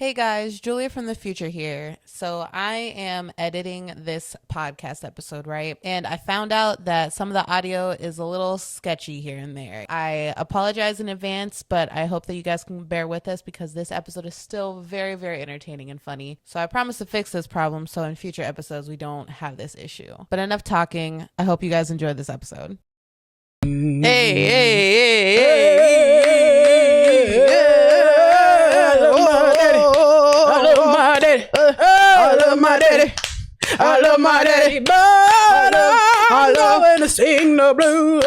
Hey guys, Julia from the future here. So I am editing this podcast episode, right? And I found out that some of the audio is a little sketchy here and there. I apologize in advance, but I hope that you guys can bear with us because this episode is still very, very entertaining and funny. So I promise to fix this problem so in future episodes we don't have this issue. But enough talking. I hope you guys enjoyed this episode. I love my daddy, but I love when to sing the blues.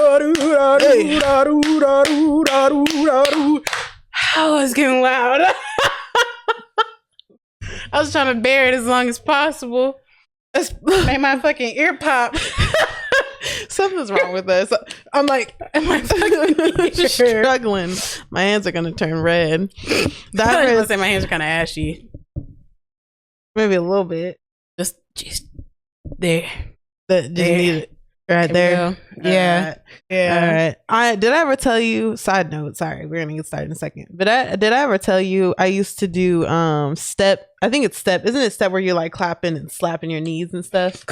I was getting loud. I was trying to bear it as long as possible. Make my fucking ear pop. Something's wrong with us. I'm like, am I fucking struggling? My hands are gonna turn red. I was say my hands are kind of ashy. Maybe a little bit. Just there. Just need it right there. Yeah. All right. Did I ever tell you? Side note. Sorry, we're gonna get started in a second. But did I ever tell you I used to do step? I think it's step. Isn't it step where you're like clapping and slapping your knees and stuff?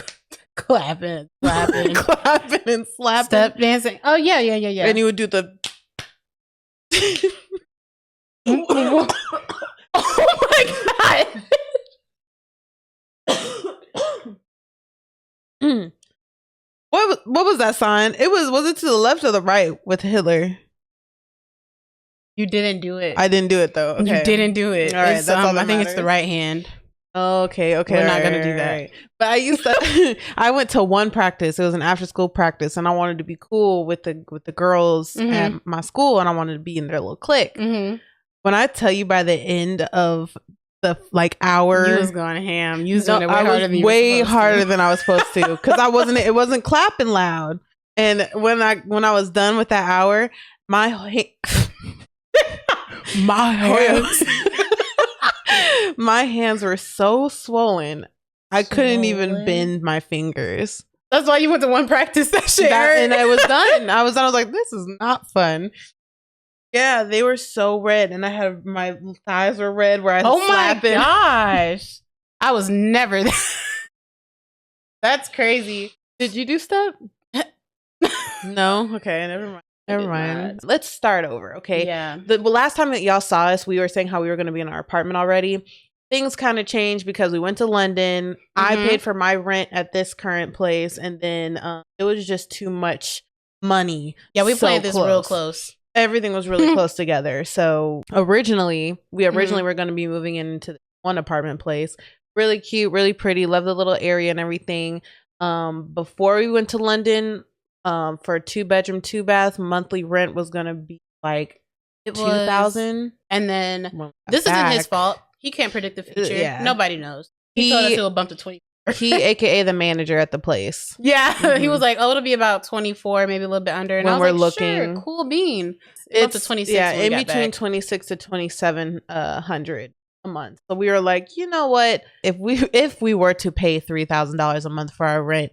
clapping, clapping and slapping. Step dancing. Oh yeah. And you would do the. Oh my god. What was that sign? Was it to the left or the right with Hitler? You didn't do it. I didn't do it though. Okay. You didn't do it. All right, that's all that I think matters. It's the right hand. Okay. We're not gonna do that. Right. But I used to. I went to one practice. It was an after school practice, and I wanted to be cool with the girls at my school, and I wanted to be in their little clique. Mm-hmm. When I tell you, by the end of the hour, you was going ham. You was doing it way harder than you way were harder than I was supposed to because I wasn't. It wasn't clapping loud. And when I was done with that hour, my hands, my hands were so swollen. I couldn't even bend my fingers. That's why you went to one practice session. And I was done. I was like, this is not fun. Yeah, they were so red, and I had my thighs were red where I was slapping. My gosh, I was never. That's crazy. Did you do step? No. Okay, never mind. Let's start over. Okay. Yeah. The last time that y'all saw us, we were saying how we were going to be in our apartment already. Things kind of changed because we went to London. I paid for my rent at this current place, and then it was just too much money. Yeah, we played this real close. Everything was really close together. So originally were going to be moving into one apartment place. Really cute, really pretty. Love the little area and everything. Before we went to London, for a 2-bedroom, 2-bath, monthly rent was going to be like $2,000. And then this isn't his fault. He can't predict the future. Yeah. Nobody knows. He told us it would bump to 20. He, aka the manager at the place. Yeah, he was like, "Oh, it'll be about 24, maybe a little bit under." And when I was we're like, looking, "Sure, cool bean." It's up to 26. Yeah, in between 26 to 2,700 a month. So we were like, you know what? If we were to pay $3,000 a month for our rent,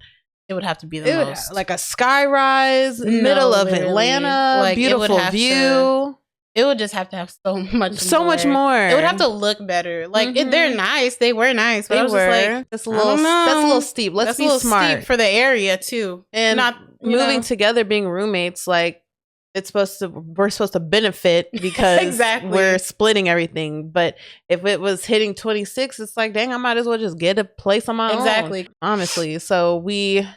it would have to be the most like a sky rise, middle of Atlanta, like, beautiful view. It would just have to have so much more. It would have to look better. Like they're nice. They were nice. But I was just like, that's a little steep. Let's be smart steep for the area too. And not moving together, being roommates. Like we're supposed to benefit because exactly. We're splitting everything. But if it was hitting 26, it's like, dang, I might as well just get a place on my own. Exactly. Honestly. So we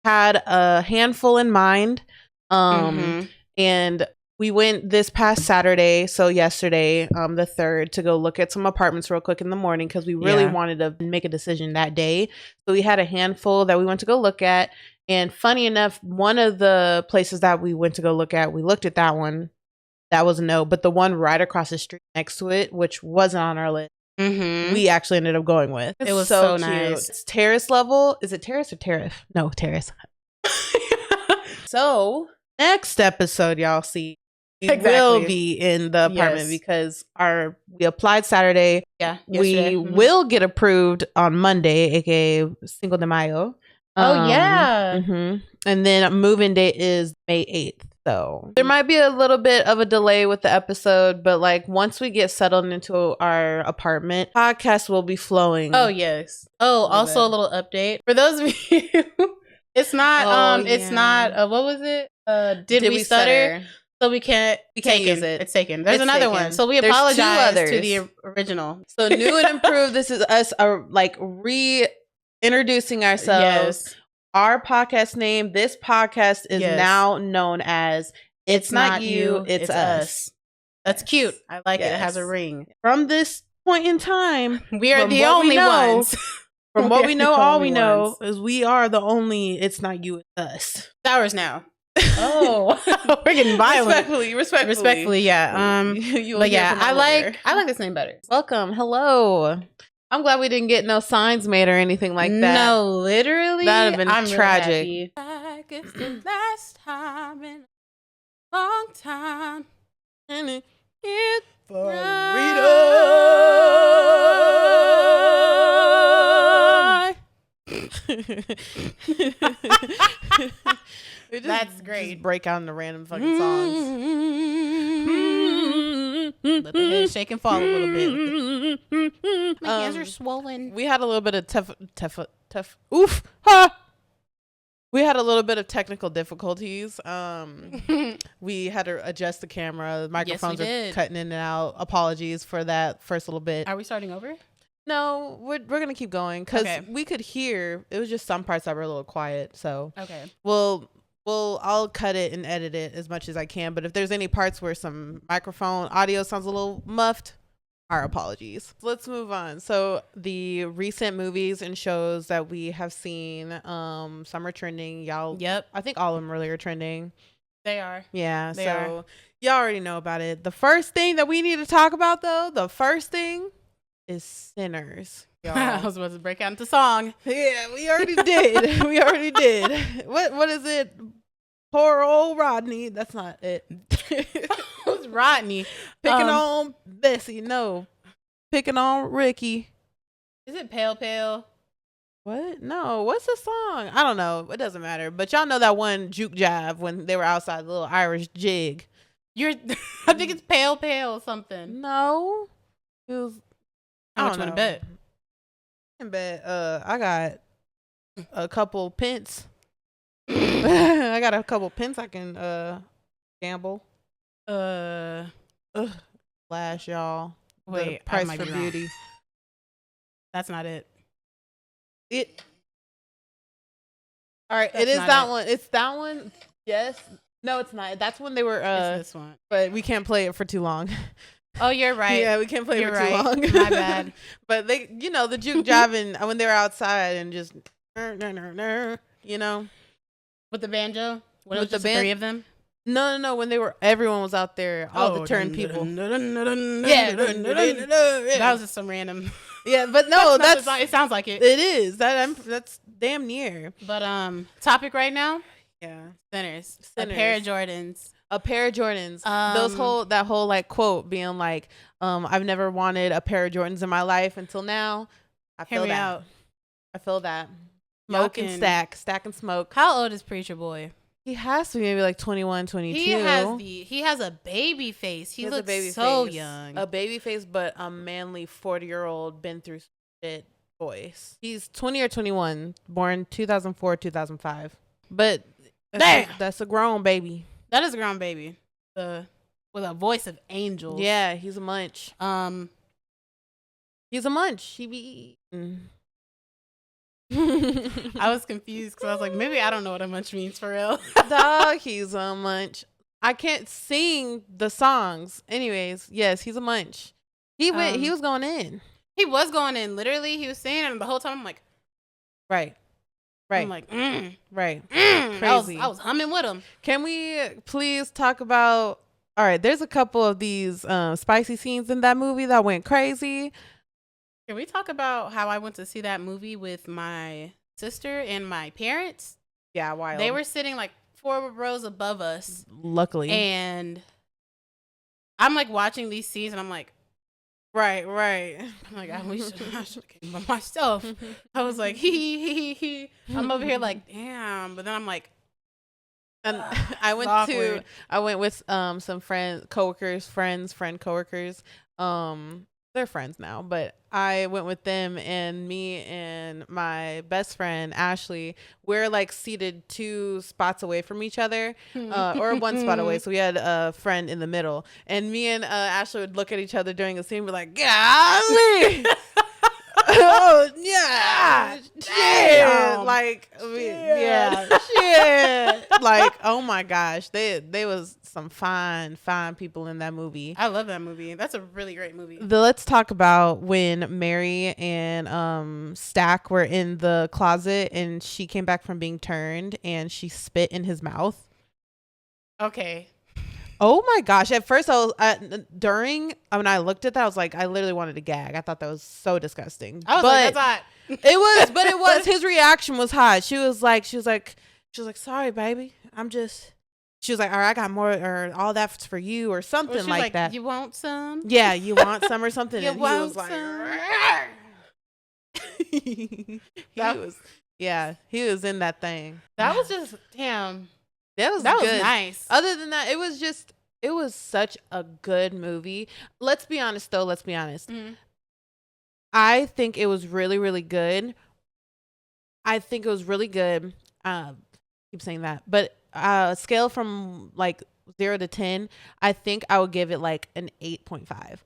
had a handful in mind, and we went this past Saturday, so yesterday, the 3rd, to go look at some apartments real quick in the morning because we really wanted to make a decision that day. So we had a handful that we went to go look at. And funny enough, one of the places that we went to go look at, we looked at that one. That was a no. But the one right across the street next to it, which wasn't on our list, we actually ended up going with. It was so cute. nice. It's terrace level. Is it terrace or tariff? No, terrace. So next episode, y'all see. We will be in the apartment because we applied Saturday. Yeah. We will get approved on Monday, aka Cinco de Mayo. Oh yeah. And then moving date is May 8th. though. There might be a little bit of a delay with the episode, but like once we get settled into our apartment, podcast will be flowing. Oh yes. Oh, also a little update for those of you. It's not. It's not. What was it? Did we stutter? So we can't use it. It's taken. There's another one. So we apologize to the original. So new and improved. This is us reintroducing ourselves. Yes. Our podcast name. This podcast is now known as It's Not You, It's Us. That's cute. I like it. It has a ring. From this point in time, we are the only ones. From what we know, all we know is we are the only It's Not You, It's Us. Ours now. Oh, we're getting violent. Respectfully, yeah. But yeah, I like this name better. Welcome, hello. I'm glad we didn't get no signs made or anything like that. No, literally, that'd have been tragic. Really it's the last time in a long time, and it's That's great. Just break out into random fucking songs. Let the head shake and fall a little bit. My hands are swollen. We had a little bit of tough. We had a little bit of technical difficulties. We had to adjust the camera. The microphones are cutting in and out. Apologies for that first little bit. Are we starting over? No, we're gonna keep going because we could hear. It was just some parts that were a little quiet. So I'll cut it and edit it as much as I can. But if there's any parts where some microphone audio sounds a little muffed, our apologies. Let's move on. So the recent movies and shows that we have seen, some are trending. Y'all, I think all of them really are trending. They are. Yeah. So y'all already know about it. The first thing that we need to talk about, though, is Sinners. I was about to break out into song. Yeah, we already did. What is it? Poor old Rodney. That's not it. Who's Rodney? Picking on Bessie. No. Picking on Ricky. Is it Pale Pale? What? No. What's the song? I don't know. It doesn't matter. But y'all know that one juke jive when they were outside the little Irish jig. I think it's Pale Pale something. No. It was. How much you want to bet? I got a couple pence. I got a couple pence I can gamble. Flash, y'all. Wait, price for beauty. Wrong. That's not it. All right, it is that one. It's that one. Yes. No, it's not. That's when they were it's this one. But we can't play it for too long. Oh, you're right. Yeah, we can't play it for too long. My bad. But they, the juke jiving when they were outside and just, with the banjo. When it was just the three of them. No. When everyone was out there, all the turn people. Yeah, that was just some random. Yeah, but no, it sounds like it. It is that's damn near. But topic right now. Yeah, Sinners. A pair of Jordans. That whole like quote being like, I've never wanted a pair of Jordans in my life until now. I feel that. Smoke and stack and smoke. How old is Preacher Boy? He has to be maybe like 21, 22. He has a baby face. He looks so young. A baby face, but a manly 40-year-old been through shit voice. He's 20 or 21, born 2004, 2005. But that's a grown baby. That is a grown baby. With a voice of angels. Yeah, he's a munch. He's a munch. He be eating. I was confused because I was like, maybe I don't know what a munch means for real. Dog, he's a munch. I can't sing the songs. Anyways, yes, he's a munch. He was going in. He was going in. Literally, he was singing, and the whole time I'm like, right. I'm like, right. Crazy. I was humming with him. Can we please talk about? All right, there's a couple of these spicy scenes in that movie that went crazy. Can we talk about how I went to see that movie with my sister and my parents? Yeah, wild. They were sitting like 4 rows above us. Luckily. And I'm like watching these scenes and I'm like, right. I'm like, I should have came by myself. I was like, he. I'm over here like, damn. But then I'm like, And I went with some friend coworkers. They're friends now, but I went with them, and me and my best friend Ashley, we're like seated 2 spots away from each other, or 1 spot away. So we had a friend in the middle, and me and Ashley would look at each other during the scene and be like, golly. Oh yeah, shit! Like, yeah, shit! Like, oh my gosh, they was some fine people in that movie. I love that movie. That's a really great movie. Let's talk about when Mary and Stack were in the closet, and she came back from being turned, and she spit in his mouth. Okay. Oh my gosh. At first when I looked at that, I was like, I literally wanted to gag. I thought that was so disgusting. I was like, that's hot. it was, his reaction was hot. She was like, sorry, baby. She was like, all right, I got more, or all that's for you, or something like that. You want some? Yeah, you want some or something. You and want he was like, he was in that thing. That was just, damn. That was nice. Other than that, it was such a good movie. Let's be honest. Mm-hmm. I think it was really, really good. Keep saying that. But scale from like 0 to 10, I think I would give it like an 8.5.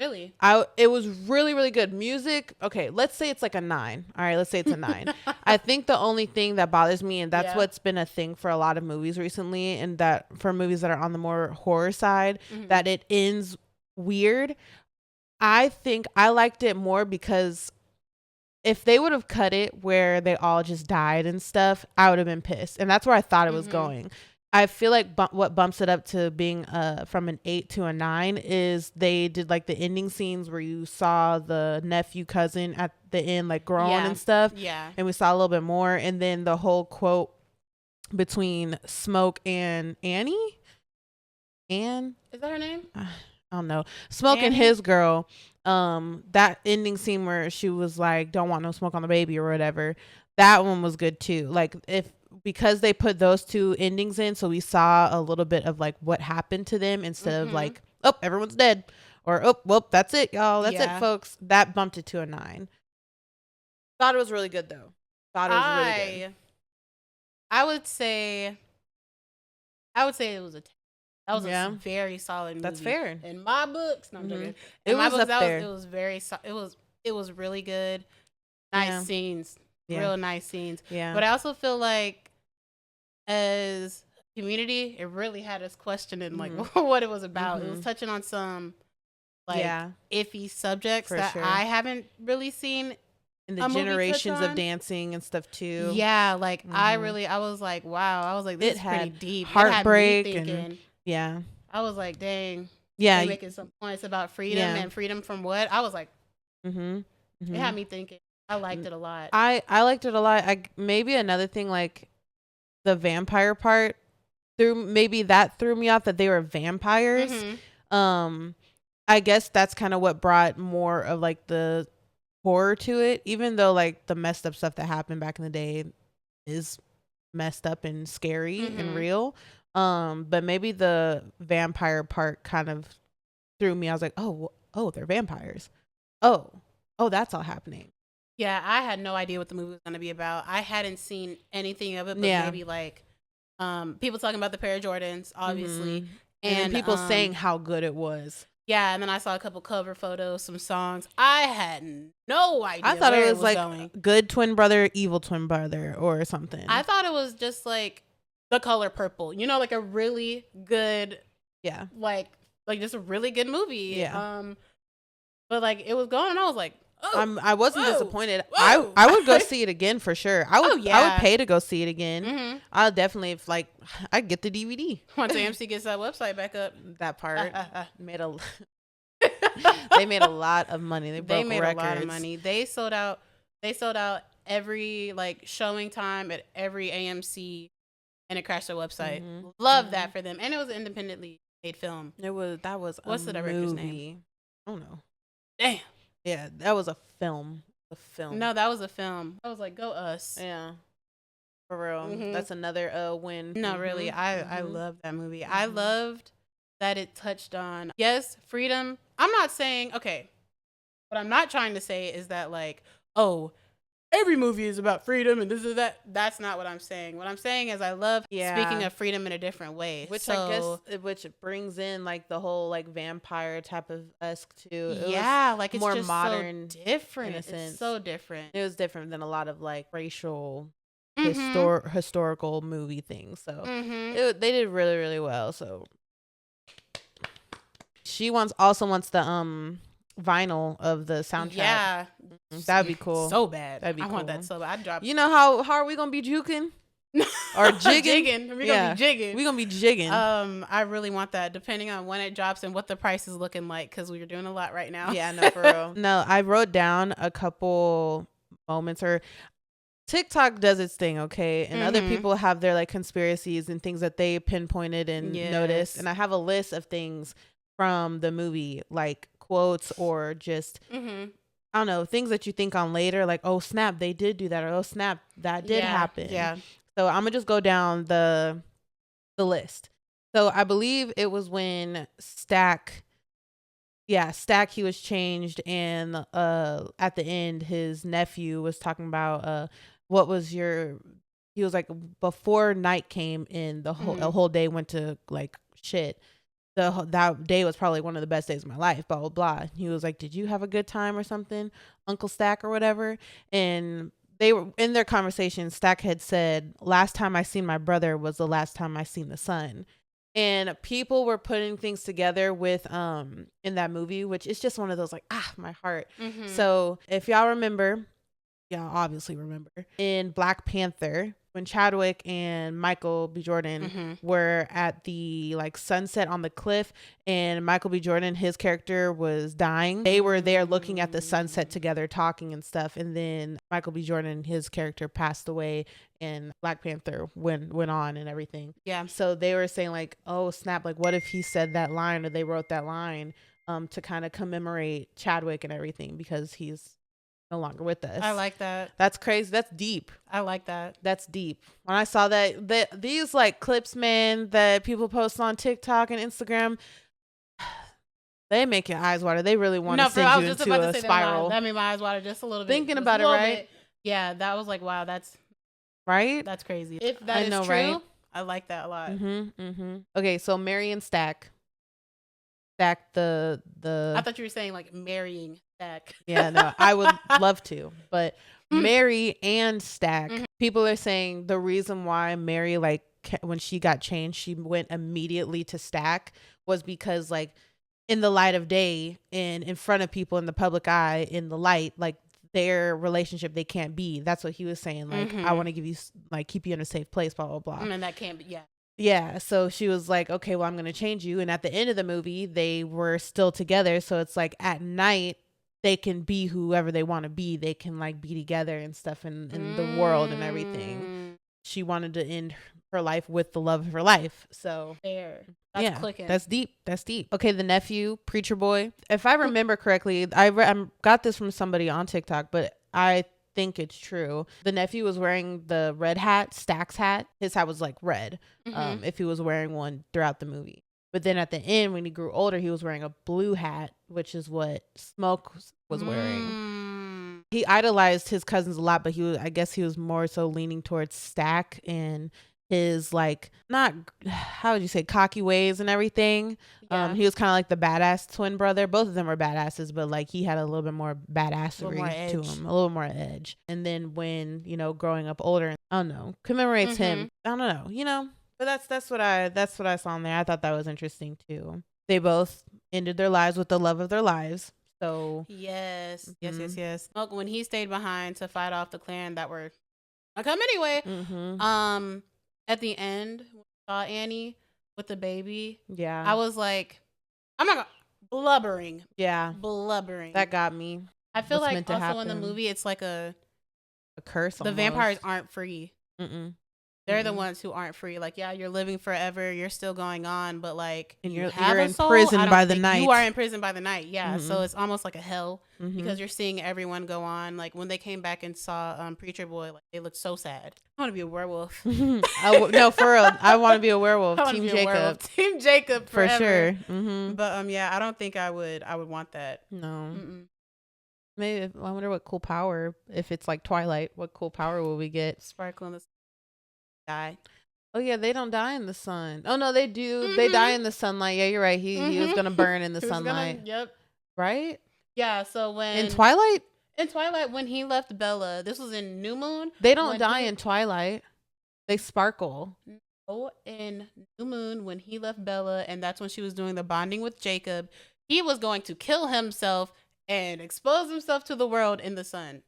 Really? It was really, really good. Music, okay, let's say it's like a 9. All right, let's say it's a 9. I think the only thing that bothers me, and that's what's been a thing for a lot of movies recently, and that for movies that are on the more horror side, that it ends weird. I think I liked it more because if they would have cut it where they all just died and stuff, I would have been pissed. And that's where I thought it was going. I feel like what bumps it up to being from an 8 to a 9 is they did like the ending scenes where you saw the nephew cousin at the end like growing and stuff. Yeah. And we saw a little bit more. And then the whole quote between Smoke and Annie. Anne? Is that her name? I don't know. Smoke and his girl. That ending scene where she was like, don't want no smoke on the baby or whatever. That one was good too. Like because they put those 2 endings in, so we saw a little bit of like what happened to them instead of like, oh, everyone's dead, or oh, well, that's it, y'all, that's it, folks. That bumped it to a 9. Thought it was really good though. Really good. I would say it was a 10. That was a very solid movie. That's fair. In my books, no, I'm joking. It was up there. It was very. It was really good. Nice scenes. Yeah. Real nice scenes. Yeah. But I also feel like as a community, it really had us questioning like what it was about. It was touching on some like iffy subjects that I haven't really seen in the generations of dancing and stuff too. Yeah, like I was like, wow. I was like, this is pretty deep. Heartbreak and I was like, dang. Yeah. Making some points about freedom and freedom from what? I was like, it had me thinking. I liked it a lot. I liked it a lot. Maybe another thing, like the vampire part threw me off, that they were vampires. I guess that's kind of what brought more of like the horror to it, even though like the messed up stuff that happened back in the day is messed up and scary and real. But maybe the vampire part kind of threw me. I was like, oh, they're vampires. Oh, that's all happening. Yeah, I had no idea what the movie was going to be about. I hadn't seen anything of it, but maybe like people talking about the pair of Jordans, obviously. And people saying how good it was. Yeah, and then I saw a couple cover photos, some songs. I had no idea. I thought where it was like going. Good twin brother, evil twin brother, or something. I thought it was just like The Color Purple. You know, like a really good, like just a really good movie. Yeah. But like it was going, and I was like, I wasn't disappointed. I would go see it again for sure. I would pay to go see it again. I'll definitely I'd get the DVD. Once AMC gets that website back up. That part they made a lot of money. They made records. A lot of money. They sold out every like showing time at every AMC, and it crashed their website. Love that for them. And it was an independently made film. That was what's the director's name? I don't know. Damn. Yeah, that was a film. No, that was a film. I was like, go us. Yeah. For real. That's another win. No, really. I love that movie. I loved that it touched on, yes, freedom. I'm not saying, okay, what I'm not trying to say is that, like, oh, every movie is about freedom and this is that. That's not what I'm saying. What I'm saying is I love speaking of freedom in a different way. Which I guess, which brings in like the whole like vampire type of esque too. Like it's more just modern, so different. It's so different. It was different than a lot of like racial, historical movie things. So they did really, really well. So she also wants the vinyl of the soundtrack. Yeah, that'd be cool. So bad. That'd be cool. I want that so bad. I'd drop. You know how are we gonna be juking or jigging? We're gonna be jigging. We're gonna be jigging. I really want that. Depending on when it drops and what the price is looking like, because we're doing a lot right now. Yeah, no, for real. No, I wrote down a couple moments, or TikTok does its thing, okay, and other people have their like conspiracies and things that they pinpointed and noticed, and I have a list of things from the movie, like quotes or just I don't know, things that you think on later, like, oh snap, they did do that, or oh snap, that did happen. Yeah. So I'm gonna just go down the list. So I believe it was when Stack, he was changed, and at the end his nephew was talking about what was he was like, before night came in, the whole day went to like shit. That day was probably one of the best days of my life, blah, blah, blah. He was like, did you have a good time or something, Uncle Stack or whatever? And they were in their conversation. Stack had said, last time I seen my brother was the last time I seen the sun. And people were putting things together with in that movie, which is just one of those like, my heart. So if y'all remember, y'all obviously remember, in Black Panther, when Chadwick and Michael B. Jordan were at the like sunset on the cliff, and Michael B. Jordan, his character, was dying. They were there looking at the sunset together, talking and stuff. And then Michael B. Jordan, his character, passed away, and Black Panther went on and everything. Yeah. So they were saying like, oh snap, like what if he said that line, or they wrote that line to kind of commemorate Chadwick and everything, because he's no longer with us. I like that. That's crazy. That's deep. I like that. That's deep. When I saw that these like clips, man, that people post on TikTok and Instagram, they make your eyes water. They really want to send you into a spiral. That made my eyes water just a little bit. Thinking about it, right? Bit. Yeah, that was like, wow, that's right. That's crazy. If that is true, right? I like that a lot. Okay, so Mary and Stack the I thought you were saying like marrying Stack. Yeah, no, I would love to, but Mary and Stack, people are saying the reason why Mary, like when she got changed, she went immediately to Stack, was because like in the light of day and in front of people, in the public eye, in the light, like their relationship, they can't be. That's what he was saying. Like, I want to give you, like, keep you in a safe place, blah, blah, blah. And that can't be, Yeah, so she was like, okay, well, I'm going to change you. And at the end of the movie, they were still together. So it's like at night, they can be whoever they want to be. They can like be together and stuff in the world and everything. She wanted to end her life with the love of her life. So fair. That's clicking. That's deep. That's deep. Okay, the nephew, preacher boy. If I remember correctly, I got this from somebody on TikTok, but I think it's true. The nephew was wearing the red hat, Stack's hat. His hat was like red, if he was wearing one throughout the movie. But then at the end, when he grew older, he was wearing a blue hat, which is what Smoke was wearing. He idolized his cousins a lot, but I guess he was more so leaning towards Stack and his like, not, how would you say, cocky ways and everything. He was kind of like the badass twin brother. Both of them were badasses, but like he had a little bit more badassery to him, a little more edge. And then when, growing up older, I don't know, commemorates him. I don't know, but that's what I saw in there. I thought that was interesting too. They both ended their lives with the love of their lives. So yes. Smoke, when he stayed behind to fight off the clan that were gonna come anyway. At the end, when I saw Annie with the baby, I was like, I'm not gonna blubbering. That got me. I feel like also in the movie, it's like a curse. The vampires aren't free. They're the ones who aren't free. Like, yeah, you're living forever. You're still going on, but like, and you're in prison by the night. You are in prison by the night. Yeah. So it's almost like a hell because you're seeing everyone go on. Like when they came back and saw Preacher Boy, like they looked so sad. I want to be a werewolf. No, for real. I want to be a werewolf. Team Jacob. Team Jacob forever. For sure. But yeah, I don't think I would want that. No. Maybe I wonder what cool power, if it's like Twilight, what cool power will we get? Sparkle in the die. Oh yeah, they don't die in the sun. Oh no, they do. They die in the sunlight. Yeah, you're right. He was gonna burn in the sunlight. Yep. Right? Yeah. So when in Twilight, when he left Bella, this was in New Moon. They don't die in Twilight. They sparkle. Oh, in New Moon when he left Bella, and that's when she was doing the bonding with Jacob. He was going to kill himself and expose himself to the world in the sun.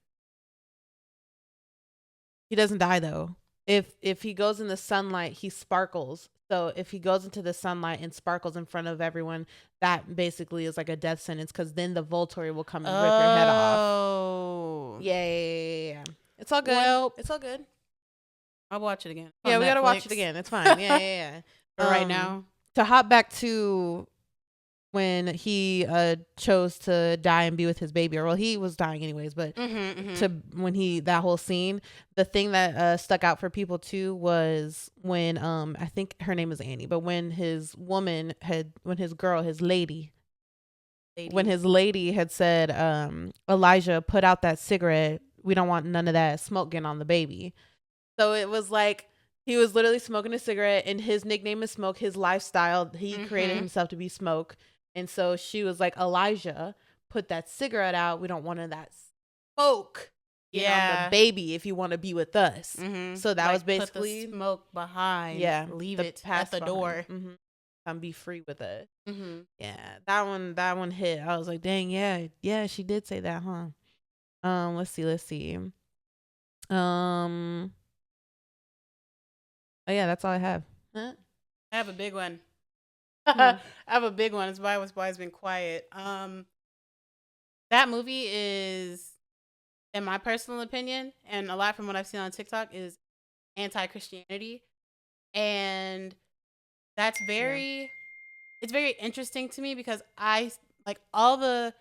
He doesn't die though. If he goes in the sunlight, he sparkles. So if he goes into the sunlight and sparkles in front of everyone, that basically is like a death sentence because then the Volturi will come and rip your head off. Oh. Yeah. It's all good. Well, it's all good. I'll watch it again. Yeah, we got to watch it again. It's fine. Yeah. But right now, to hop back to when he chose to die and be with his baby, or well, he was dying anyways, but to when that whole scene, the thing that stuck out for people too was when I think her name is Annie, but when his lady had said, Elijah, put out that cigarette, we don't want none of that smoke getting on the baby. So it was like he was literally smoking a cigarette, and his nickname is Smoke. His lifestyle, he created himself to be Smoke. And so she was like, Elijah, put that cigarette out. We don't want none of that smoke on the baby if you want to be with us. So that was basically put the smoke behind. Yeah. Leave it at the door. Come be free with it. Yeah. That one hit. I was like, dang, yeah, she did say that, huh? Let's see. Oh yeah, that's all I have. Huh? I have a big one. I have a big one. It's why it's been quiet. That movie is, in my personal opinion, and a lot from what I've seen on TikTok, is anti-Christianity, and that's it's very interesting to me because I like all the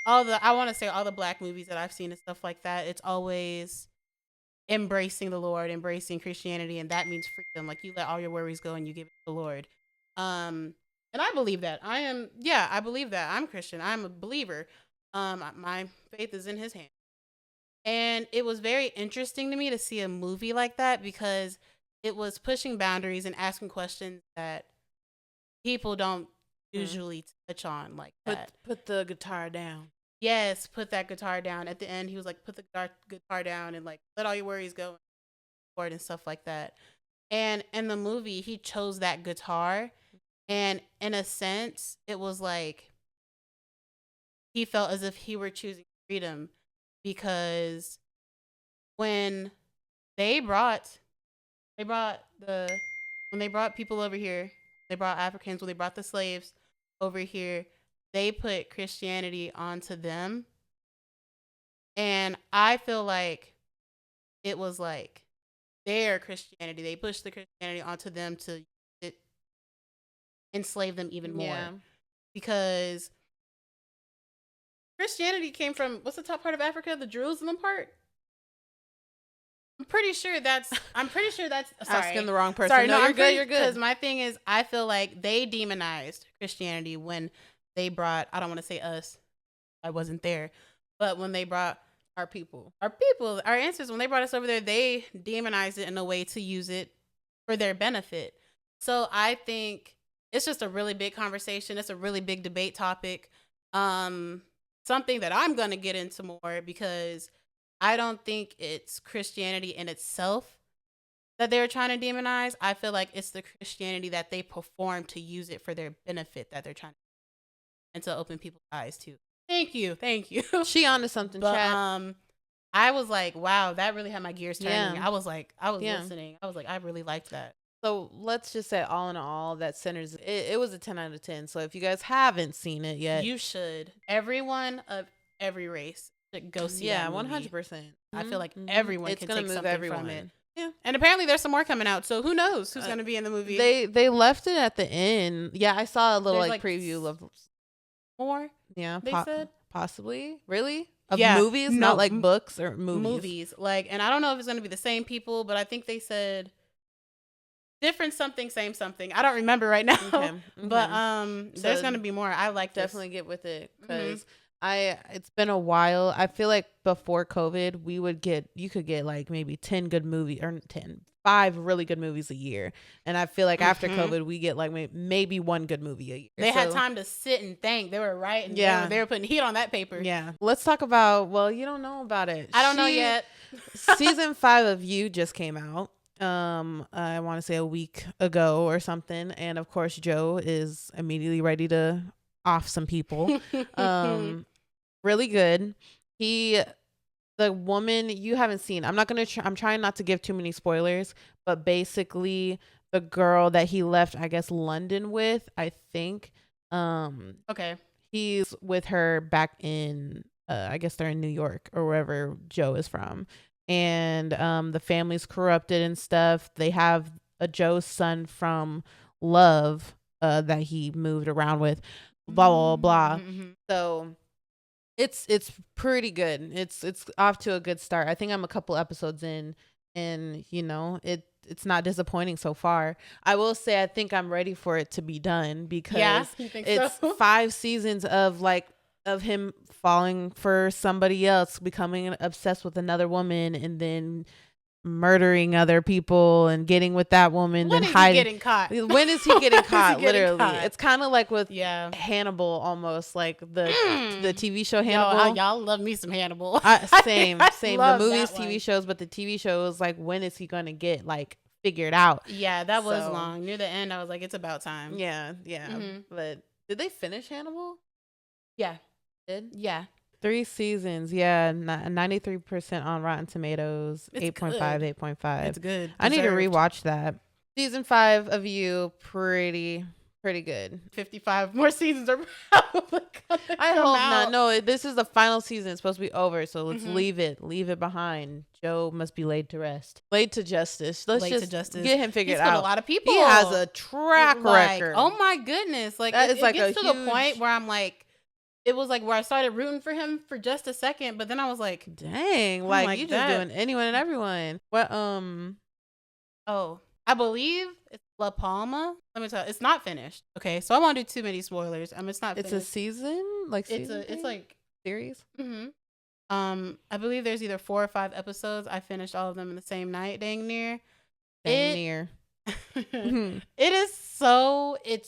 I want to say all the Black movies that I've seen and stuff like that. It's always embracing the Lord, embracing Christianity, and that means freedom. Like you let all your worries go and you give it to the Lord. And I believe that. I believe that. I'm Christian. I'm a believer. My faith is in his hand. And it was very interesting to me to see a movie like that because it was pushing boundaries and asking questions that people don't usually touch on like that. Put the guitar down. Yes, put that guitar down. At the end, he was like, put the guitar down and like let all your worries go and stuff like that. And in the movie, he chose that guitar. And in a sense, it was like he felt as if he were choosing freedom because when they brought people over here, they brought Africans, when they brought the slaves over here, they put Christianity onto them. And I feel like it was like their Christianity. They pushed the Christianity onto them to enslave them even more. Yeah. Because Christianity came from, what's the top part of Africa? The Jerusalem part? I'm pretty sure that's asking the wrong person. Sorry, no, you're good. Because my thing is, I feel like they demonized Christianity when they brought, I don't want to say us, I wasn't there, but when they brought our ancestors, when they brought us over there, they demonized it in a way to use it for their benefit. So I think it's just a really big conversation. It's a really big debate topic. Something that I'm going to get into more because I don't think it's Christianity in itself that they're trying to demonize. I feel like it's the Christianity that they perform to use it for their benefit that they're trying to, and to open people's eyes to. Thank you. She onto something, chat. I was like, wow, that really had my gears turning. Yeah. I was listening. I was like, I really liked that. So let's just say all in all, that centers, it was a 10 out of 10. So if you guys haven't seen it yet. You should. Everyone of every race should go see that movie. 100%. I feel like everyone can take something from it. Yeah. And apparently there's some more coming out, so who knows who's going to be in the movie. They left it at the end. Yeah, I saw a little like preview of more. Yeah, they said possibly. Really? Of movies, not like books or movies. Movies. Like, and I don't know if it's going to be the same people, but I think they said different something, same something. I don't remember right now. Okay. But so there's going to be more. I like definitely get with it because it's been a while. I feel like before COVID, you could get like maybe 10 good movies or 5 really good movies a year. And I feel like after COVID, we get like maybe 1 good movie a year. They had time to sit and think. They were writing. Yeah. They were putting heat on that paper. Yeah. Let's talk about, well, you don't know about it. I don't know yet. Season 5 of You just came out. I want to say a week ago or something. And of course, Joe is immediately ready to off some people. Really good. The woman you haven't seen, I'm trying not to give too many spoilers, but basically the girl that he left, I guess, London with, I think. Okay. He's with her back in, I guess they're in New York or wherever Joe is from. And the family's corrupted and stuff. They have a Joe's son from Love that he moved around with, blah, blah, blah. So it's pretty good. It's off to a good start. I think I'm a couple episodes in, and it's not disappointing so far. I will say I think I'm ready for it to be done because it's 5 seasons of him falling for somebody else, becoming obsessed with another woman, and then murdering other people and getting with that woman. When then is he getting caught? When is he getting caught? Literally, it's kind of like with Hannibal, almost like the TV show Hannibal. Y'all love me some Hannibal. Same. The movies, TV shows, but the TV show is like, when is he gonna get like figured out? Yeah, that was long. Near the end, I was like, it's about time. Yeah. But did they finish Hannibal? Yeah. Did? Yeah. 3 seasons, 93% on Rotten Tomatoes, 8.5, 8.5. It's good. I need to rewatch that. Season 5 of You, pretty good. 55 more seasons are probably coming. I hope not. No, this is the final season. It's supposed to be over, so let's leave it behind. Joe must be laid to rest. Laid to justice. Let's just get him figured out. A lot of people. He has a track record. Oh my goodness! Like it gets to the point where I'm like. It was like where I started rooting for him for just a second, but then I was like, dang, like you just doing anyone and everyone. What, I believe it's La Palma. Let me tell you, it's not finished. Okay, so I won't do too many spoilers. It's not finished. It's a season? It's like series? I believe there's either 4 or 5 episodes. I finished all of them in the same night, dang near. It's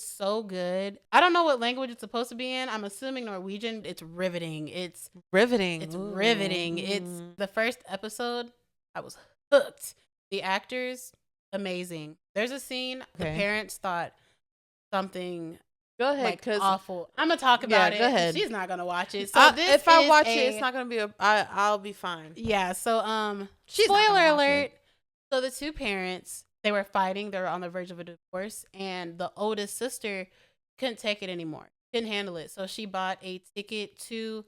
so good. I don't know what language it's supposed to be in. I'm assuming Norwegian. It's riveting. It's riveting. It's the first episode. I was hooked. The actors, amazing. There's a scene the parents thought something go ahead, because awful. I'm gonna talk about it. Go ahead. She's not gonna watch it. So if I watch it, it's not gonna be I'll be fine. Yeah. So spoiler alert. So the 2 parents, they were fighting. They were on the verge of a divorce, and the oldest sister couldn't take it anymore. Couldn't handle it. So she bought a ticket to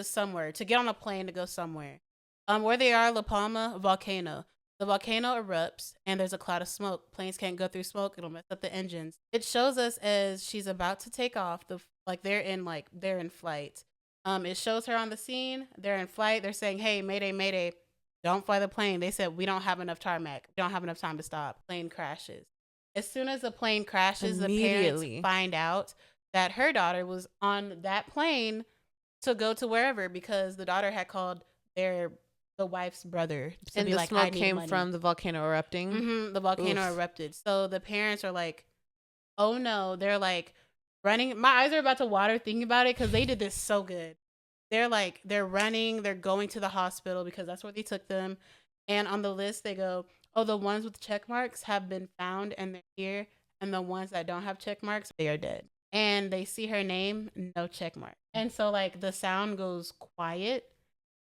somewhere, to get on a plane to go somewhere. Where they are, La Palma, volcano. The volcano erupts, and there's a cloud of smoke. Planes can't go through smoke. It'll mess up the engines. It shows us as she's about to take off. They're in flight. It shows her on the scene. They're in flight. They're saying, "Hey, mayday, mayday. Don't fly the plane." They said, "We don't have enough tarmac. We don't have enough time to stop." Plane crashes. As soon as the plane crashes, the parents find out that her daughter was on that plane to go to wherever, because the daughter had called the wife's brother. And the smoke came from the volcano erupting? The volcano erupted. So the parents are like, oh no. They're like running. My eyes are about to water thinking about it because they did this so good. They're running, they're going to the hospital because that's where they took them. And on the list, they go, oh, the ones with check marks have been found and they're here. And the ones that don't have check marks, they are dead. And they see her name, no check mark. And so the sound goes quiet.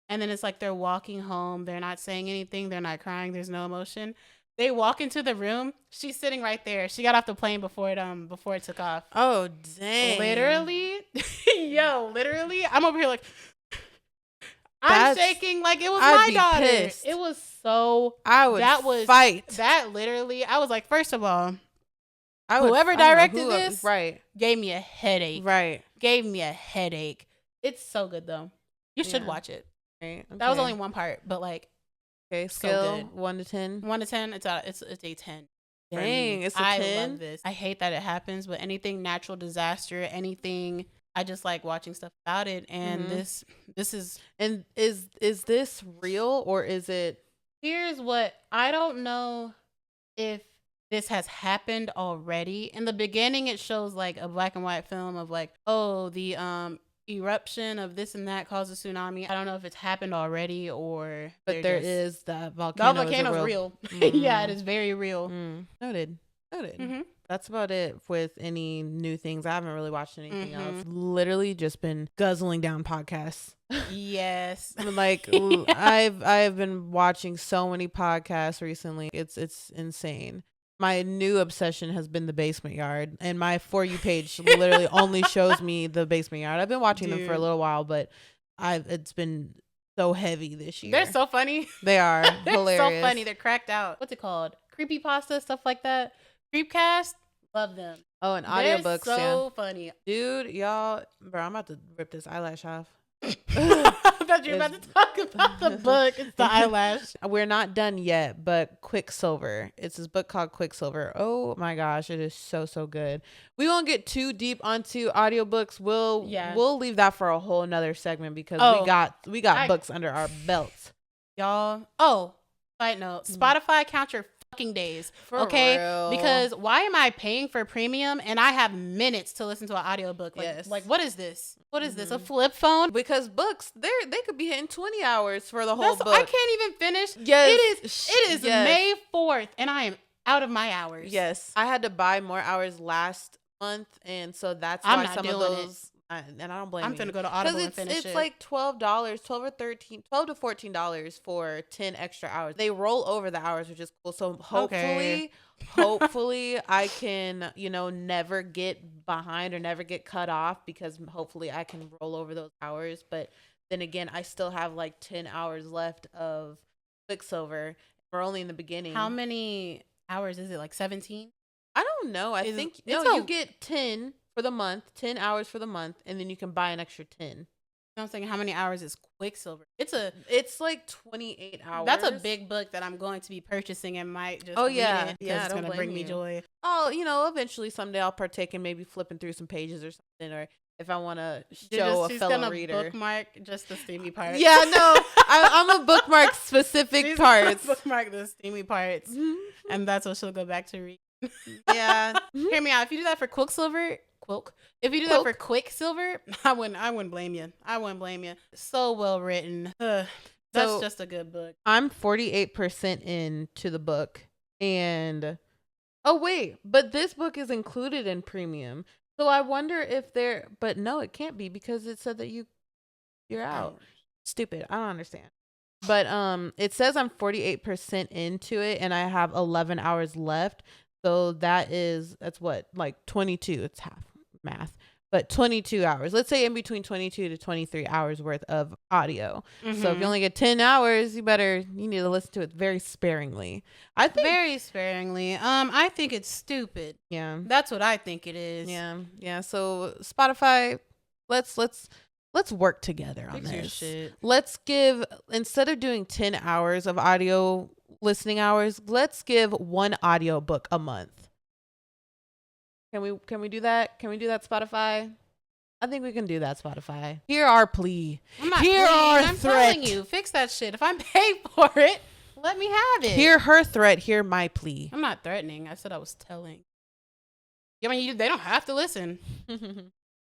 And then it's like they're walking home. They're not saying anything. They're not crying. There's no emotion. They walk into the room. She's sitting right there. She got off the plane before it took off. Oh, dang. Literally. Literally. I'm over here like, I'm shaking like it was my daughter. Pissed. It was so. I would fight. That literally, I was like, first of all, whoever directed this gave me a headache. Right. Gave me a headache. It's so good, though. You should watch it. Right. Okay. That was only one part, but like. Okay, scale so 1 to 10. 1 to 10, it's a 10. Dang, it's a 10. I love this. I hate that it happens, but anything natural disaster, anything, I just like watching stuff about it. And this is. And is this real or is it? Here's what, I don't know if this has happened already. In the beginning, it shows like a black and white film of like, oh, the eruption of this and that caused a tsunami. I don't know if it's happened already or. But there is that volcano. The volcano's real. Yeah, it is very real. Noted. That's about it with any new things. I haven't really watched anything else. Literally just been guzzling down podcasts. Yes. Like I've been watching so many podcasts recently. It's insane. My new obsession has been the Basement Yard, and my For You page literally only shows me the Basement Yard. I've been watching them for a little while, but it's been so heavy this year. They're so funny. They are. They're hilarious. So funny. They're cracked out. What's it called? Creepypasta, stuff like that. Creepcast. Love them. Oh, and audiobooks. They're so funny. Dude, y'all, bro, I'm about to rip this eyelash off. I thought you were about to talk about the book. It's the eyelash. We're not done yet, but Quicksilver. It's this book called Quicksilver. Oh my gosh, it is so good. We won't get too deep onto audiobooks. We'll leave that for a whole nother segment because we got books under our belts. Y'all. Oh, side note. Spotify, count your days. Okay, real. Because why am I paying for premium and I have minutes to listen to an audiobook? Like what is this? What is this? A flip phone? Because books, they could be hitting 20 hours for the whole book. I can't even finish. Yes. It is May 4th and I am out of my hours. Yes. I had to buy more hours last month, and so that's why some of those and I don't blame you. I'm gonna go to Audible and finish it. It's like $12 to $14 for 10 extra hours. They roll over the hours, which is cool. So hopefully I can, never get behind or never get cut off, because hopefully I can roll over those hours. But then again, I still have like 10 hours left of Quicksilver. We're only in the beginning. How many hours is it? Like 17? I don't know. I think you get 10 for the month, 10 hours for the month, and then you can buy an extra 10. I'm saying, how many hours is Quicksilver? It's like 28 hours. That's a big book that I'm going to be purchasing and might just read it because it's going to bring me joy. Oh, eventually someday I'll partake in maybe flipping through some pages or something, or if I want to show a fellow reader. She's bookmark just the steamy parts. Yeah, no, I'm a bookmark specific parts. Bookmark the steamy parts, and that's what she'll go back to read. Yeah. Hear me out. If you do that for Quicksilver, if you do that for Quicksilver, I wouldn't blame you. So well written. That's just a good book. I'm 48% into the book, and but this book is included in premium. So I wonder if but no, it can't be, because it said that you're out. Stupid. I don't understand. But it says I'm 48% into it and I have 11 hours left. So that's what, like 22. It's half math, but 22 hours. Let's say in between 22 to 23 hours worth of audio. So if you only get 10 hours, you need to listen to it very sparingly. I think very sparingly. I think it's stupid. Yeah. That's what I think it is. Yeah. Yeah. So Spotify, let's work together on this. Shit. Let's give, instead of doing 10 hours of audio listening hours, let's give one audio book a month. Can we do that? Can we do that, Spotify? I think we can do that, Spotify. Hear our plea. I'm not pleading. I'm telling you, fix that shit. If I'm paid for it, let me have it. Hear her threat. Hear my plea. I'm not threatening. I said I was telling. I mean, they don't have to listen.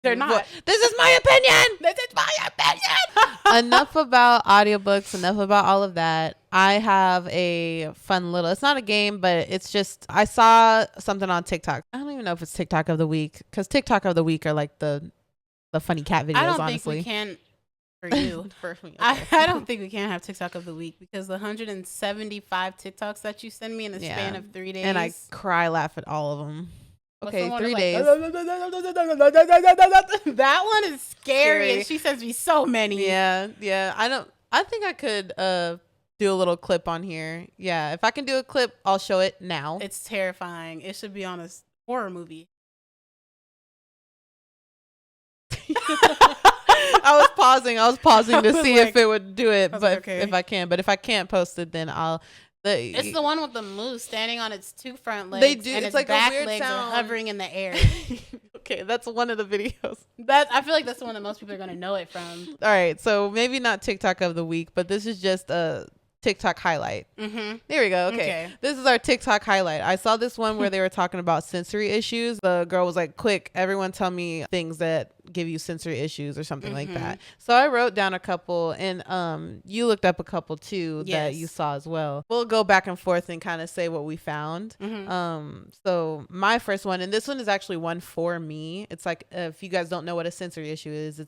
They're not. This is my opinion. This is my opinion. Enough about audiobooks. Enough about all of that. I have a fun little, it's not a game, but it's just, I saw something on TikTok. I don't even know if it's TikTok of the week, because TikTok of the week are like the funny cat videos, I don't honestly. think we can, for you. For me. Okay. I don't think we can have TikTok of the week, because the 175 TikToks that you send me in the span of 3 days. And I laugh at all of them. Okay, 3 days. That one is scary, and she sends me so many. Yeah. I think I could do a little clip on here. Yeah, if I can do a clip, I'll show it now. It's terrifying. It should be on a horror movie. I was pausing to see if it would do it, but okay. If I can. But if I can't post it, then I'll. It's the one with the moose standing on its two front legs. They do. And it's its like back a weird legs sound. Are hovering in the air. Okay, that's one of the videos. I feel like that's the one that most people are gonna know it from. All right, so maybe not TikTok of the week, but this is just a TikTok highlight. Mm-hmm. There we go. Okay. This is our TikTok highlight. I saw this one where they were talking about sensory issues. The girl was like, quick, everyone tell me things that give you sensory issues or something like that. So I wrote down a couple, and you looked up a couple too that you saw as well. We'll go back and forth and kind of say what we found. So my first one, and this one is actually one for me. It's like, if you guys don't know what a sensory issue is,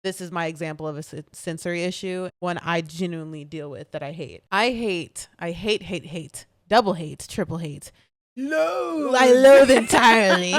this is my example of a sensory issue, one I genuinely deal with that I hate. I hate, double hate, triple hate. No, I loathe entirely.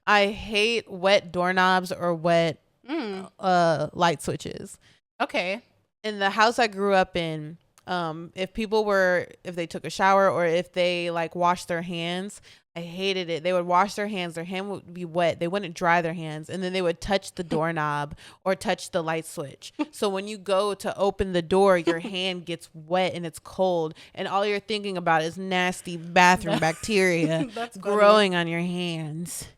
I hate wet doorknobs or wet light switches. Okay. In the house I grew up in, if they took a shower or if they like washed their hands, I hated it. They would wash their hands. Their hand would be wet. They wouldn't dry their hands. And then they would touch the doorknob or touch the light switch. So when you go to open the door, your hand gets wet and it's cold. And all you're thinking about is nasty bathroom bacteria growing on your hands.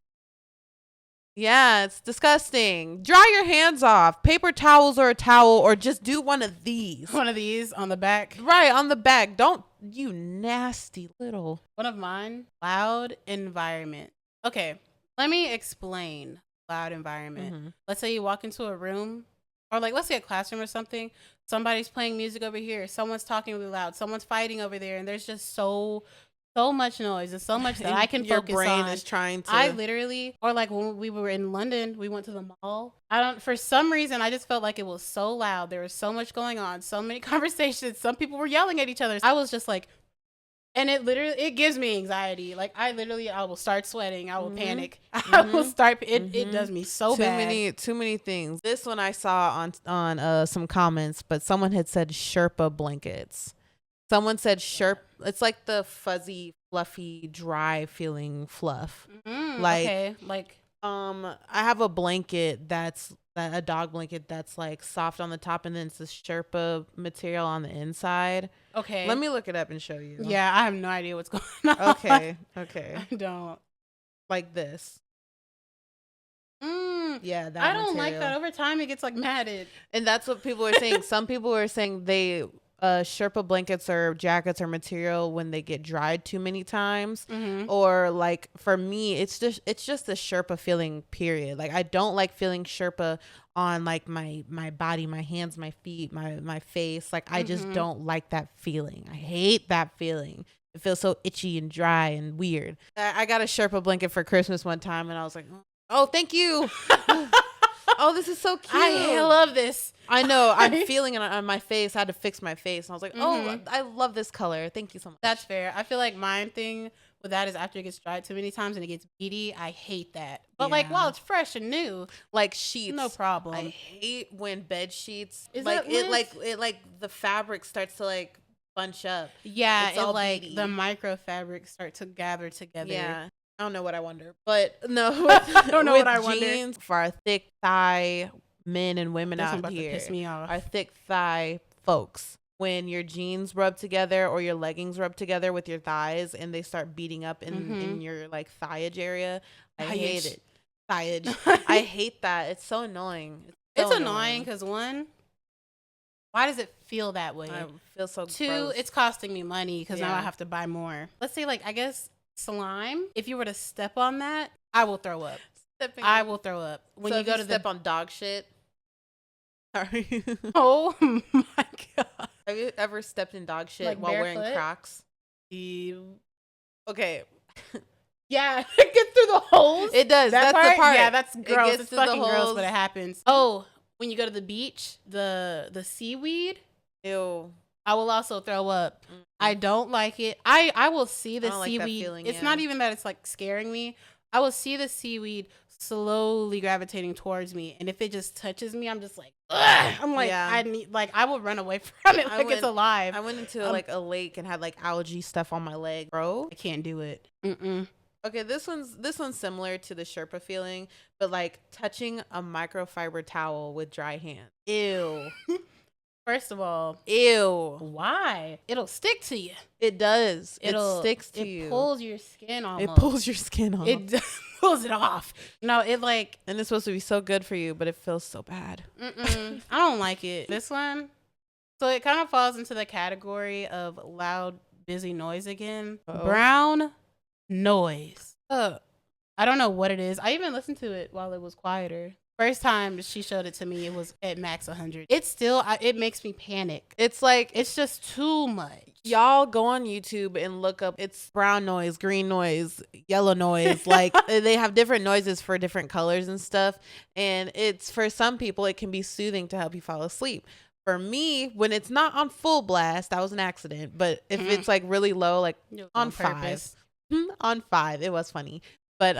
Yeah, it's disgusting. Dry your hands off. Paper towels or a towel, or just do one of these. One of these on the back. Right, on the back. Don't, you nasty little. One of mine, loud environment. Okay, let me explain loud environment. Let's say you walk into a room, or like let's say a classroom or something. Somebody's playing music over here. Someone's talking really loud. Someone's fighting over there, and there's just so much noise and so much that I can focus on. Your brain is trying to. I literally, or like when we were in London, we went to the mall. For some reason, I just felt like it was so loud. There was so much going on, so many conversations. Some people were yelling at each other. I was just like, and it gives me anxiety. Like I will start sweating. I will panic. I will start, it does me so bad. Too many things. This one I saw on some comments, but someone had said Sherpa blankets. Someone said it's like the fuzzy, fluffy, dry feeling fluff. I have a blanket that's a dog blanket that's like soft on the top, and then it's the Sherpa material on the inside. Okay. Let me look it up and show you. Yeah, I have no idea what's going on. Okay. I don't. Like this. Yeah, that I don't like that. Over time, it gets like matted. And that's what people are saying. Some people are saying they... Sherpa blankets or jackets or material when they get dried too many times, or like for me, it's just the Sherpa feeling. Period. Like I don't like feeling Sherpa on like my body, my hands, my feet, my face. Like I just don't like that feeling. I hate that feeling. It feels so itchy and dry and weird. I got a Sherpa blanket for Christmas one time, and I was like, oh, thank you. Oh, this is so cute. I love this. I know. I'm feeling it on my face. I had to fix my face. And I was like, oh, I love this color. Thank you so much. That's fair. I feel like my thing with that is after it gets dried too many times and it gets beady, I hate that. But like, while it's fresh and new, like sheets, no problem. I hate when bed sheets, it the fabric starts to like bunch up. Yeah, it's all like beady. The micro fabrics start to gather together. Yeah. I don't know what I wonder, but no, I don't know what I wonder. For our thick thigh men and women out here, piss me off. Our thick thigh folks, when your jeans rub together or your leggings rub together with your thighs and they start beating up in your like thighage area, I hate it. Thighage. I hate that. It's so annoying. It's annoying because one, why does it feel that way? I feel so Two, gross. It's costing me money because now I have to buy more. Let's say like, I guess slime. If you were to step on that, I will throw up. I will throw up. When you go to step on dog shit. Sorry. Oh my god. Have you ever stepped in dog shit like while barefoot? Wearing Crocs? Okay. Yeah, it gets through the holes. It does. That's the part. Yeah, that's gross. It's fucking gross, but it happens. Oh, when you go to the beach, the seaweed. Ew. I will also throw up. I don't like it. I will see the seaweed. Like it's not even that it's like scaring me. I will see the seaweed slowly gravitating towards me, and if it just touches me, I'm just like, I'm like, I need, like, I will run away from it like it's alive. I went into like a lake and had like algae stuff on my leg, bro. I can't do it. Okay, this one's similar to the Sherpa feeling, but like touching a microfiber towel with dry hands. Ew. First of all, ew. Why? It'll stick to you. It does. It sticks to you. It pulls your skin off. It pulls your skin off. It pulls it off. No, it like. And it's supposed to be so good for you, but it feels so bad. I don't like it. This one. So it kind of falls into the category of loud, busy noise again. Uh-oh. Brown noise. I don't know what it is. I even listened to it while it was quieter. First time she showed it to me, it was at max 100. It's still, it makes me panic. It's like, it's just too much. Y'all go on YouTube and look up, it's brown noise, green noise, yellow noise. Like they have different noises for different colors and stuff. And it's, for some people, it can be soothing to help you fall asleep. For me, when it's not on full blast, that was an accident. But if it's like really low, like on 5, on 5, it was funny. But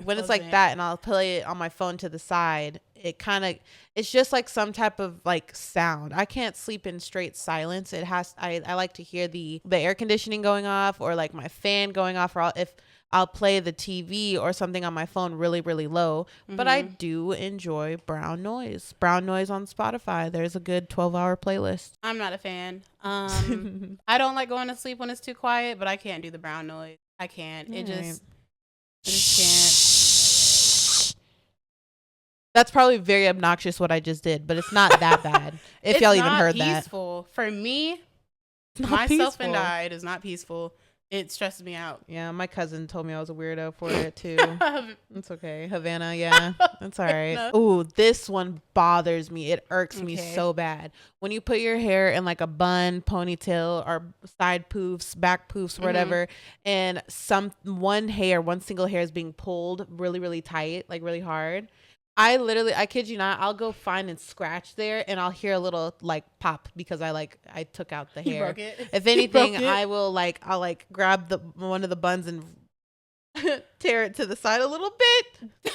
when it's like that and I'll play it on my phone to the side, it's just like some type of like sound. I can't sleep in straight silence. I like to hear the air conditioning going off, or like my fan going off, or if I'll play the TV or something on my phone really, really low. But I do enjoy brown noise. Brown noise on Spotify. There's a good 12-hour playlist. I'm not a fan. I don't like going to sleep when it's too quiet, but I can't do the brown noise. I can't. I just can't. That's probably very obnoxious what I just did, but it's not that bad. If y'all even heard that. It's peaceful. For me, myself and I, it is not peaceful. It stresses me out. Yeah, my cousin told me I was a weirdo for it too. It's okay. Havana, yeah. That's all right. Ooh, this one bothers me. It irks me so bad. When you put your hair in like a bun, ponytail, or side poofs, back poofs, whatever, and one single hair is being pulled really, really tight, like really hard. I kid you not, I'll go find and scratch there and I'll hear a little like pop because I took out the hair. You broke it. If anything, I'll grab one of the buns and tear it to the side a little bit.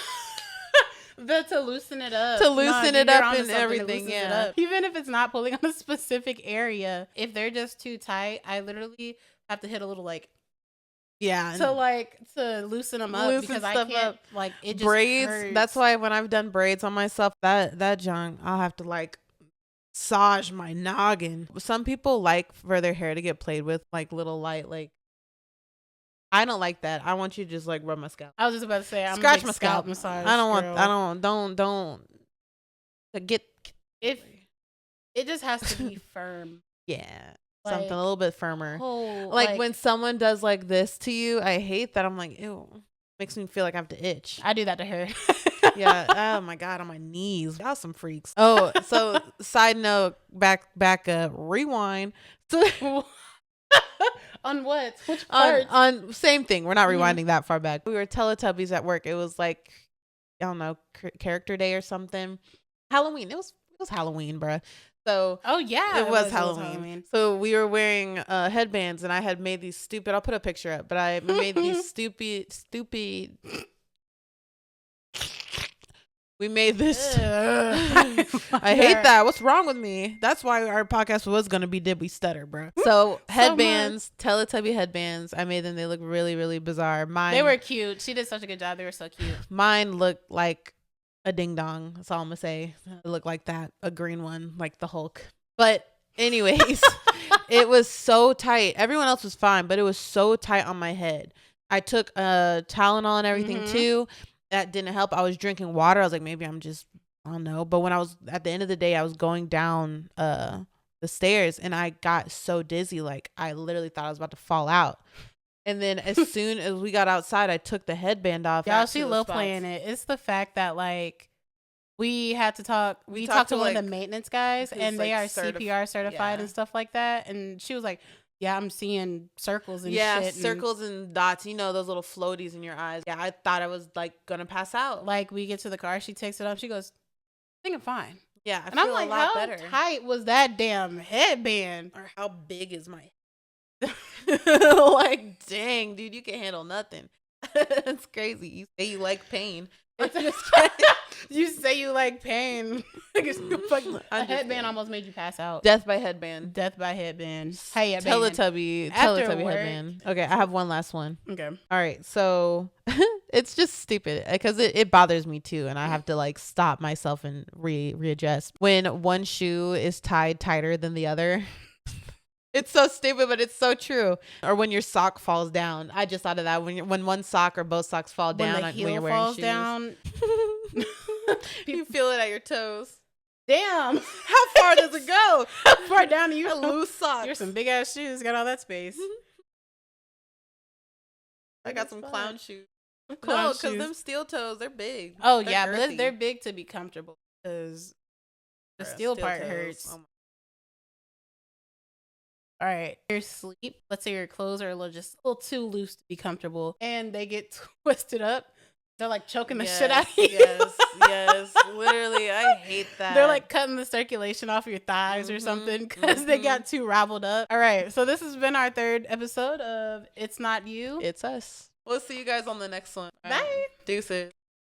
To loosen it up. To loosen it up and everything, yeah. Even if it's not pulling on a specific area, if they're just too tight, I literally have to hit a little like, yeah, to loosen them up, because I can't up. Like it just braids hurts. That's why when I've done braids on myself, that junk, I'll have to like massage my noggin. Some people like for their hair to get played with, like little light, like I don't like that. I want you to just like rub my scalp. I was just about to say, I'm scratch my scalp massage. Don't get if it just has to be firm. Yeah. Something a little bit firmer. Like when someone does like this to you, I hate that. I'm like, ew. Makes me feel like I have to itch. I do that to her. Yeah. Oh my God, on my knees. Y'all some freaks. Oh, so side note, back rewind. So on what? Which part? On same thing. We're not rewinding that far back. We were Teletubbies at work. It was like, I don't know, character day or something. Halloween. It was Halloween, bruh. So it was Halloween. So we were wearing headbands, and I had made these stupid, I'll put a picture up, but I made these stupid we made this I hate that. What's wrong with me? That's why our podcast was gonna be Did We Stutter, bro. So headbands, Teletubby headbands, I made them. They look really, really bizarre. They were cute. She did such a good job. They were so cute. Mine looked like a ding dong. That's all I'm gonna say. It looked like that, a green one, like the Hulk. But anyways, it was so tight. Everyone else was fine, but it was so tight on my head. I took Tylenol and everything too. That didn't help. I was drinking water. I was like, maybe I don't know. But when I was at the end of the day, I was going down the stairs and I got so dizzy, like I literally thought I was about to fall out. And then as soon as we got outside, I took the headband off. Y'all, she low playing it. It's the fact that like we had to talk. We talked to one of the maintenance guys, and they are CPR certified and stuff like that. And she was like, "Yeah, I'm seeing circles and shit." Yeah, circles and dots. You know, those little floaties in your eyes. Yeah, I thought I was like gonna pass out. Like we get to the car, she takes it off. She goes, "I think I'm fine." Yeah, and I'm like, how tight was that damn headband? Or how big is my like, dang, dude, you can handle nothing. It's crazy. You say you like pain. You say you like pain. A headband almost made you pass out. Death by headband. Hey, Teletubby headband. Okay, I have one last one. Okay. All right, so it's just stupid because it bothers me too, and I have to like stop myself and readjust when one shoe is tied tighter than the other. It's so stupid, but it's so true. Or when your sock falls down. I just thought of that. When one sock or both socks fall down when you're wearing falls shoes. Down. You feel it at your toes. Damn. How far does it go? How far down do you loose socks? You're some big ass shoes. Got all that space. I got some clown shoes. No, because them steel toes, they're big. Oh, they're girthy. But they're big to be comfortable because the steel part toes. Hurts. Oh, all right, your sleep. Let's say your clothes are a little too loose to be comfortable, and they get twisted up. They're like choking the shit out of you. Yes, literally, I hate that. They're like cutting the circulation off your thighs or something because they got too raveled up. All right, so this has been our 3rd episode of It's Not You, It's Us. We'll see you guys on the next one. Bye. Deuces.